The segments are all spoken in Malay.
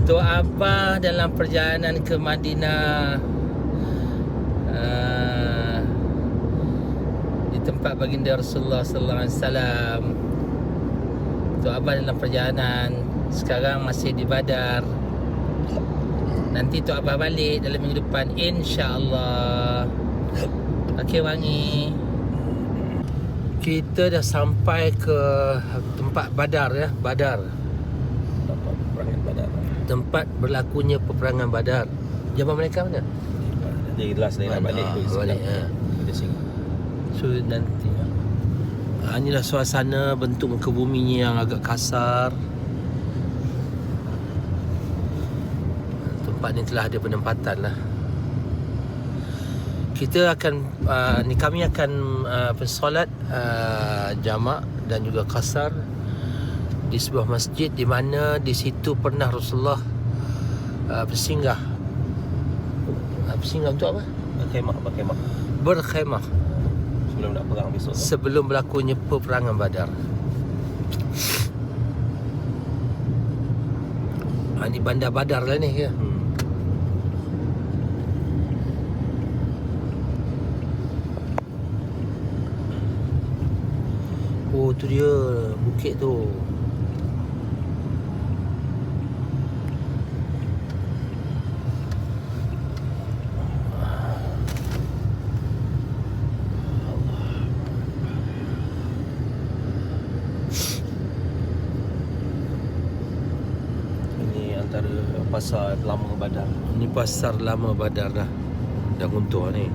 Untuk Abah dalam perjalanan ke Madinah, di tempat baginda Rasulullah sallallahu alaihi wasallam. Untuk Abah dalam perjalanan, sekarang masih di Badar. Nanti Tok Abah balik dalam minggu depan, insya-Allah. Okey Wangi. Kita dah sampai ke tempat Badar ya, Badar. Tempat peperangan Badar. Tempat berlakunya peperangan Badar. Jemaah mereka mana? Dia last dia nak balik ke balik, Dia singgah. So nanti inilah suasana bentuk muka buminya yang agak kasar. Tempat ni telah ada penempatan lah. Kita akan kami akan bersolat jamak dan juga qasar di sebuah masjid di mana di situ pernah Rasulullah bersinggah. Bersinggah untuk apa? Berkhemah. Berkhemah Sebelum nak perang besok. sebelum berlakunya peperangan Badar. Ini bandar Badar lah ni ya. Oh tu dia bukit tu. Ini antara pasar lama Badar. Ni pasar lama Badar dah. Dah runtuh ni.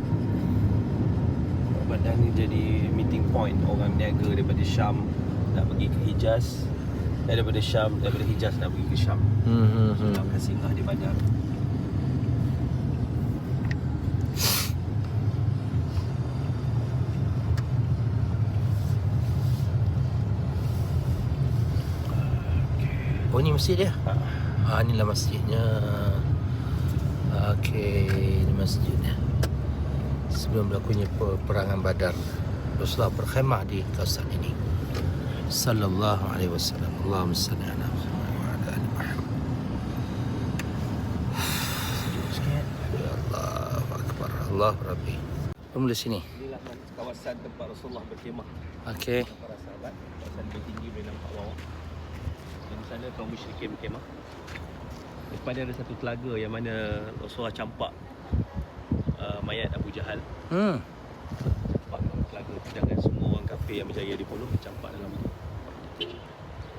Badar ni jadi meeting point orang niaga daripada Syam nak pergi ke Hijaz, daripada Hijaz nak pergi ke Syam. Nak akan singgah di Badar. Oh ni masjid dia. Inilah masjidnya. Okey, ini masjidnya. Sebelum berlakunya peperangan Badar, Rasulullah berkhemah di kawasan ini. Sallallahu alaihi wasallam. Allahumma salli ala Muhammad wa ala ali Muhammad. Ya Allah akbar. Allah Rabbi. Mula sini. Inilah kawasan tempat Rasulullah berkhemah. Okey. Para sahabat, kawasan lebih tinggi boleh nampak bawah. Dan di sana kaum musyrikin berkhemah. Lepas dia ada satu telaga yang mana Rasulullah campak mayat Abu Jahal. Campak dalam telaga, sedangkan semua orang kafir yang berjaya dibunuh campak dalam itu.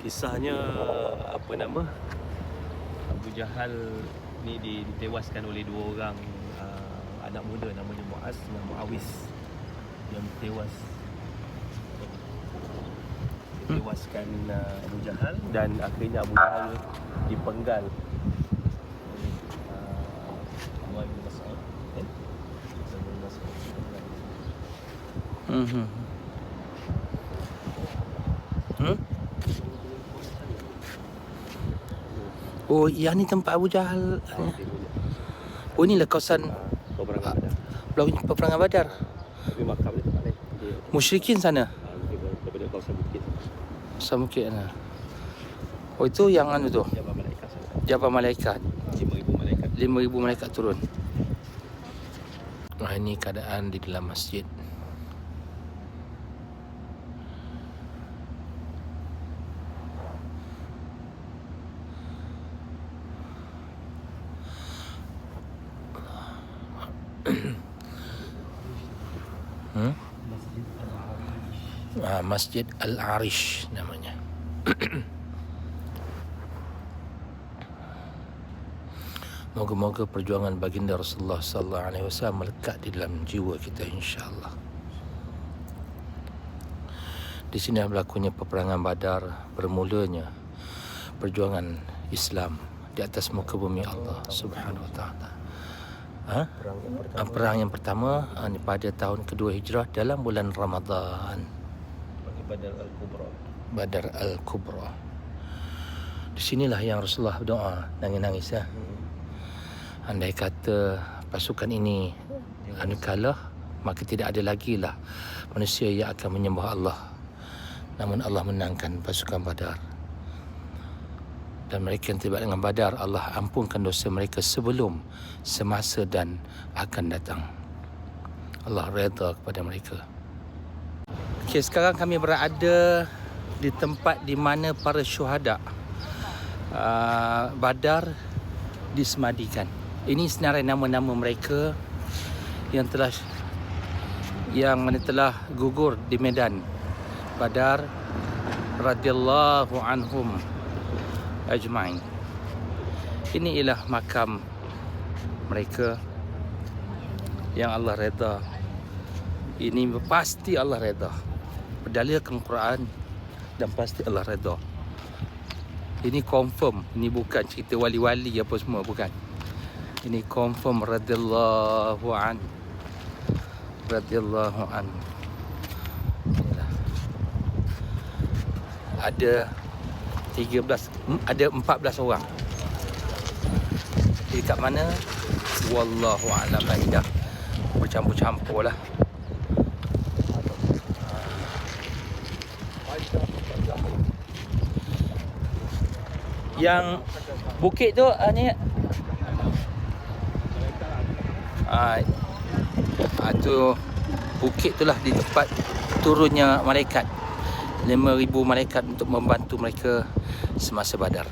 Kisahnya apa nama? Abu Jahal ni ditewaskan oleh dua orang anak muda namanya Muaz dan Muawiz yang tewas. Ditewaskan Abu Jahal dan akhirnya Abu Jahal dipenggal oleh Umar bin Mas'ud. Oh, yang ni tempat Abu Jahal. Oh, inilah kawasan peperangan Badar. Tapi makam dia tempat lain. Musyrikin sana. Daripada kawasan bukit. Kawasan bukit sana. Oh, itu yang anu tu. Jabal Malaikat sana. Jabal Malaikat. 5,000 malaikat. 5,000 malaikat turun. Nah, ini keadaan di dalam masjid. Masjid Al-Arish namanya. Moga-moga perjuangan baginda Rasulullah sallallahu alaihi wasallam melekat di dalam jiwa kita insya-Allah. Di sini berlakunya peperangan Badar, bermulanya perjuangan Islam di atas muka bumi Allah Subhanahu wa taala. Perang yang pertama pada tahun kedua Hijrah dalam bulan Ramadan. Badar Al-Kubra. Badar Al-Kubra. Di sinilah yang Rasulullah berdoa nangis-nangis ya. Andai kata pasukan ini kalah, maka tidak ada lagi lah manusia yang akan menyembah Allah. Namun Allah menangkan pasukan Badar. Dan mereka yang terlibat dengan Badar, Allah ampunkan dosa mereka sebelum, semasa dan akan datang. Allah redha kepada mereka. Okey, sekarang kami berada di tempat di mana para syuhada Badar disemadikan. Ini senarai nama-nama mereka yang mana telah gugur di medan Badar radhiyallahu anhum ajma'in. Ini ialah makam mereka yang Allah redha. Ini pasti Allah redha. Berdalilkan Quran dan pasti Allah redha. Ini confirm, ini bukan cerita wali-wali apa semua, bukan. Ini confirm radhiyallahu an. Radhiyallahu an. Ada 14 orang. Jadi kat mana? Wallahu a'lam bishawab. Bercampur-campur lah. Yang bukit tu ni tu bukit tu lah di tempat turunnya malaikat. 5,000 malaikat untuk membantu mereka semasa Badar.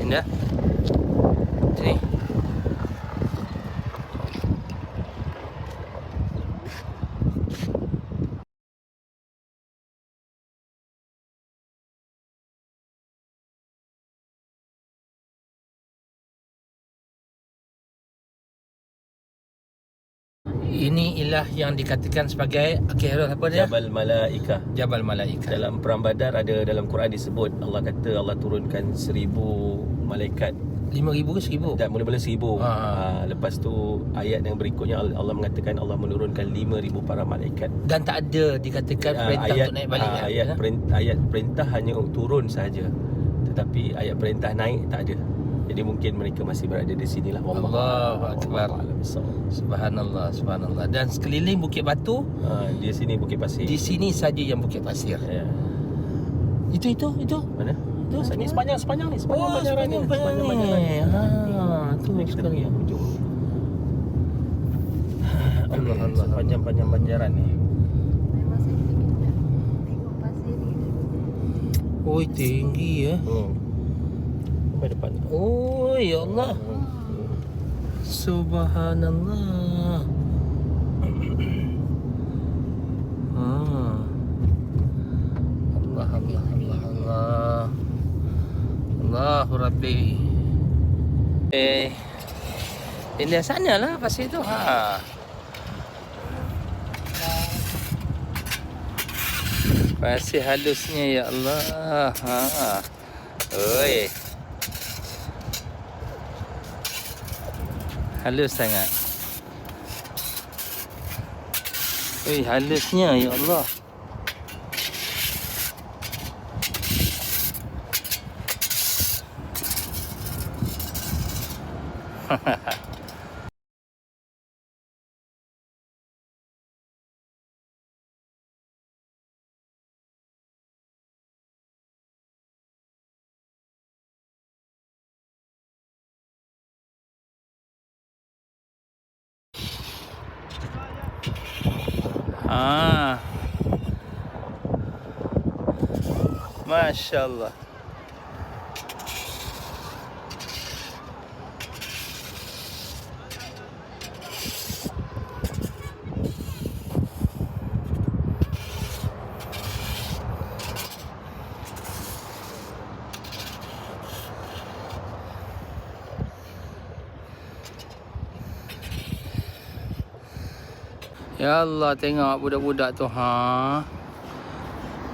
Indah. Sini. Ini ialah yang dikatakan sebagai apa dia? Jabal Malaikah. Jabal Malaikah. Dalam perang Badar ada dalam Quran disebut, Allah kata Allah turunkan 1,000 malaikat. 5,000 ke 1,000? Dan mula-mula 1,000. Lepas tu ayat yang berikutnya Allah mengatakan Allah menurunkan 5,000 para malaikat. Dan tak ada dikatakan perintah ayat, untuk naik balik. Ayat perintah hanya turun sahaja. Tetapi ayat perintah naik tak ada. Jadi mungkin mereka masih berada di sinilah. Allahu Akbar. Subhanallah, subhanallah. Dan sekeliling bukit batu. Di sini bukit pasir. Di sini saja yang bukit pasir. Ya. Itu. Mana? Itu ni sepanjang ni, sepanjang banjaran ni. Tu sekali yang hujung. Allah, panjang banjaran ni. Oi, tinggi ya. Sampai depan. Oh, ya Allah. Subhanallah. Allah. Allahu Rabbi. Ini sana lah pasir tu. Pasir halusnya ya Allah. Oi. Halus sangat. Halusnya ya Allah. Masya Allah. Ya Allah, tengok budak-budak tu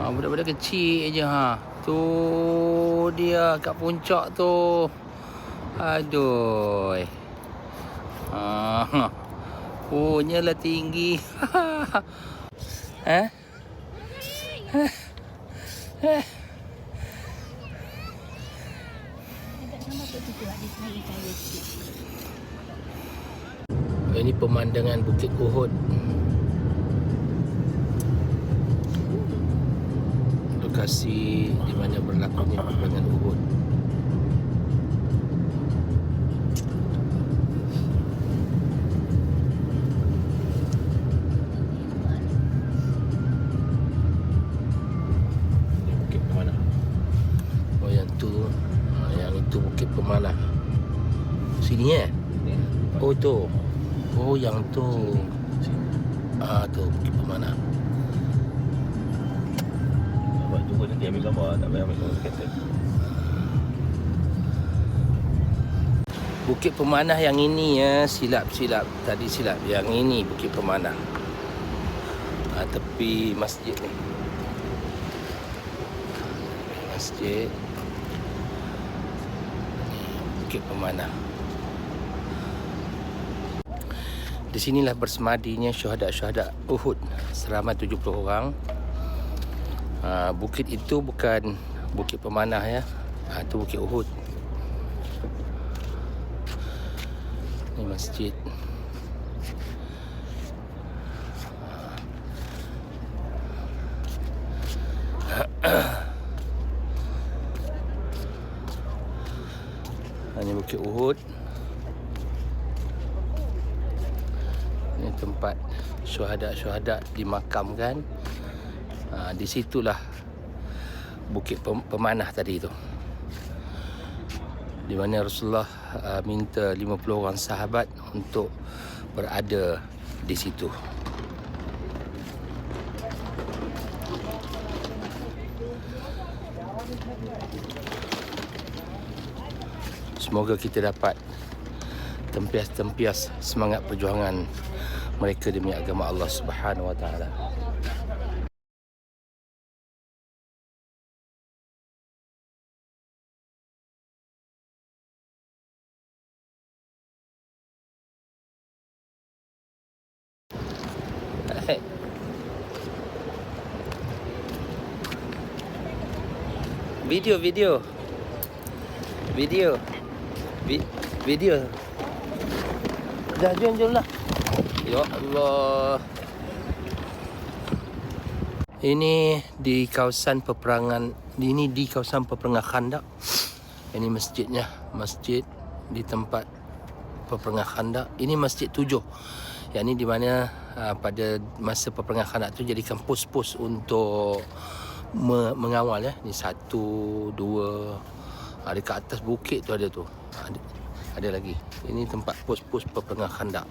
budak-budak kecil je Tu dia kat puncak tu. Aduh. Punyalah tinggi. Ini pemandangan Bukit Uhud. lokasi di mana berlakunya peperangan Uhud. Ini Bukit Pemanah. Oh yang tu, yang itu Bukit Pemanah. Sini Oh tu. Oh yang tu. Tu Bukit Pemanah. Buat tunggu nanti ambil gambar, tak payah ambil gambar kereta. Bukit Pemanah yang ini ya, silap. Tadi silap. Yang ini Bukit Pemanah. Tepi masjid ni. Masjid Bukit Pemanah. Di sinilah bersemadinya syuhada-syuhada Uhud seramai 70 orang. Bukit itu bukan Bukit Pemanah ya. Itu Bukit Uhud. Ini masjid. Ini Bukit Uhud. Ini tempat syuhada-syuhada dimakamkan. Di situlah Bukit Pemanah tadi tu, di mana Rasulullah minta 50 orang sahabat untuk berada di situ. Semoga kita dapat tempias semangat perjuangan mereka demi agama Allah Subhanahu wa taala. Video. Dah jom lah. Ya Allah. Ini di kawasan peperangan. Ini di kawasan peperangan Khandaq. Ini masjidnya, masjid di tempat peperangan Khandaq. Ini masjid 7. Yang ini di mana pada masa peperangan Khandaq tu jadikan pos-pos untuk mengawal ya. Ni 1, 2. Dekat atas bukit tu ada tu. Ada lagi. Ini tempat pos-pos peperangan Khandaq.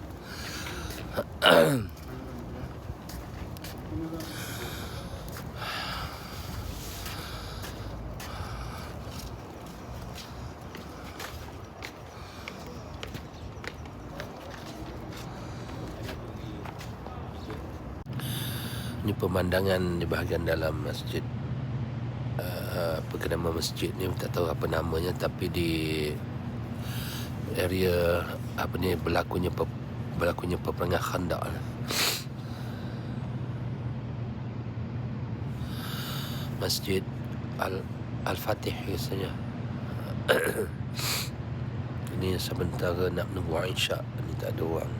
Ini pemandangan di bahagian dalam masjid. Apa nama masjid ni tak tahu apa namanya, tapi di area apa ni berlakunya peperangan Khandaq. Masjid Al-Fatih biasanya. Ini sementara nak menunggu Isyak, ini tak ada orang.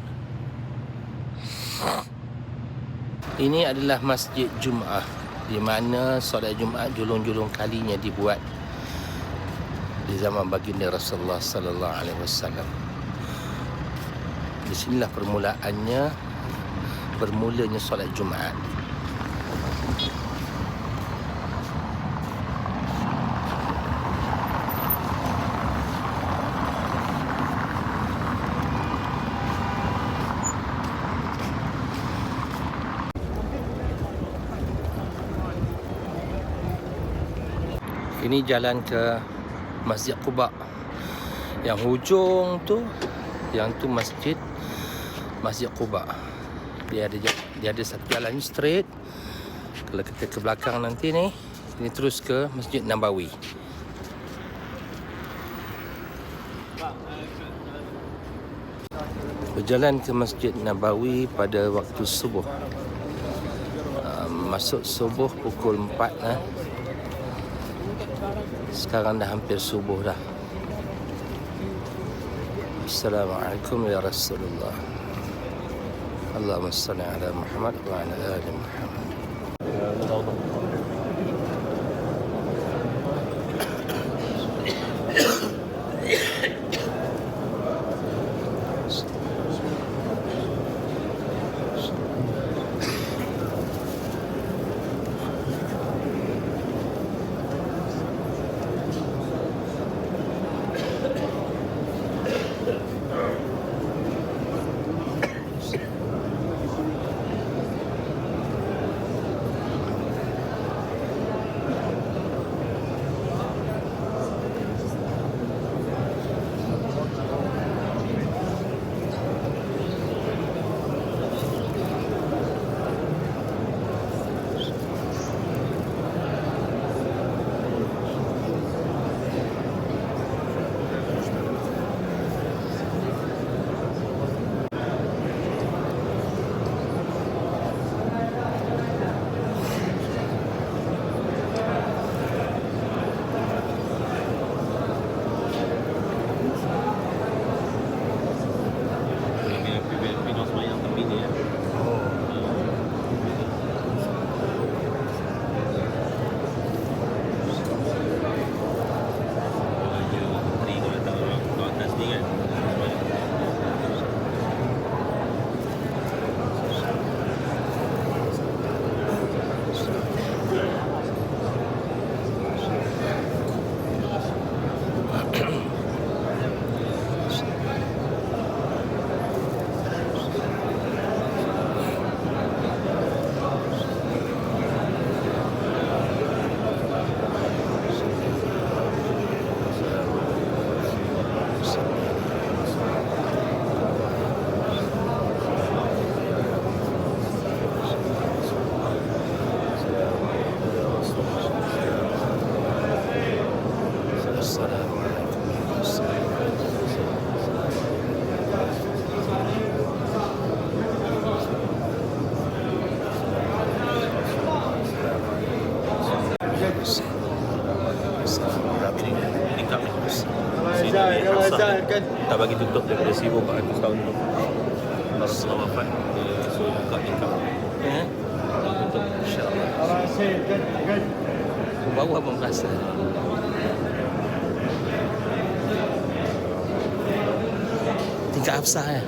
Ini adalah Masjid Jumaah, di mana solat Jumaat julung-julung kalinya dibuat di zaman baginda Rasulullah sallallahu alaihi wasallam. Di sinilah bermulanya solat Jumaat. Ini jalan ke Masjid Quba. Yang hujung tu, yang tu Masjid Quba. Dia ada satu jalan straight. Kalau kita ke belakang nanti ni, ini terus ke Masjid Nabawi. Berjalan ke Masjid Nabawi pada waktu subuh. Masuk subuh pukul 4 Sekarang dah hampir subuh dah. Assalamualaikum ya Rasulullah. Allahumma salli ala Muhammad wa ala ali Muhammad. tak bagi tutup daripada 1400 tahun tu. Rasulullah wafat, dia suruh buka tingkap. Tutup insya-Allah. Bau abang rasa. Tingkat Hafsah ya.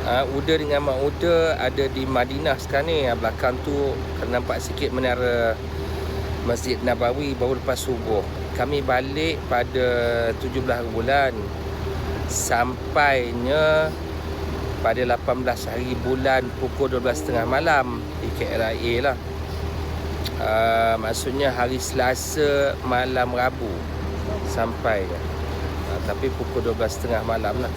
Uda dengan Mak Uda ada di Madinah sekarang ni. Belakang tu kena nampak sikit menara Masjid Nabawi baru lepas subuh. Kami balik pada 17 bulan. Sampainya pada 18 hari bulan pukul 12.30 malam di KLIA lah. Maksudnya hari Selasa malam Rabu sampainya. Tapi pukul 12.30 malam lah.